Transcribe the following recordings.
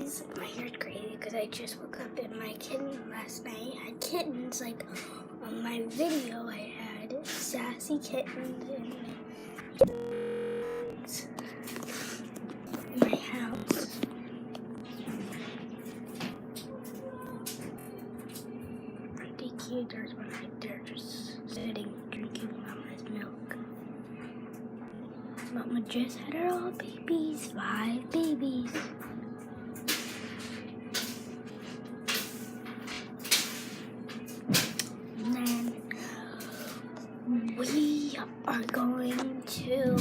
guys, my hair's crazy because I just woke up and my kitten last night had kittens. Like on my video, I had sassy kittens in my house. Aren't they cute? There's one right there just sitting, drinking mama's milk. Mama just had her all babies, 5 babies. And then we are going to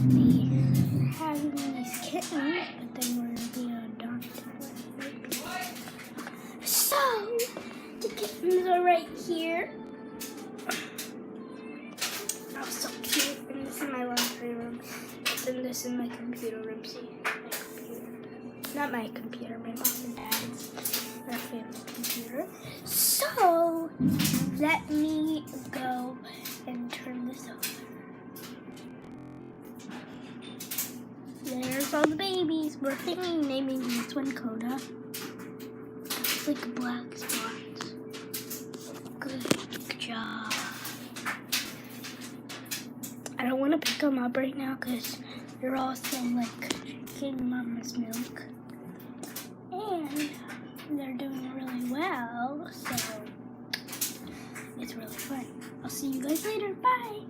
be having these kittens, but then we're going to be adopted. So, the kittens are right here. Oh, so cute. And this is my laundry room. And this is my computer room. See, my computer. Not my computer, my mom and dad's. Our family computer. So, let me go and turn this over. There's all the babies. We're thinking naming this one Coda. It's like a black spot. Good job. I don't want to pick them up right now because they're all still like drinking mama's milk. And they're doing really well, so it's really fun. I'll see you guys later. Bye.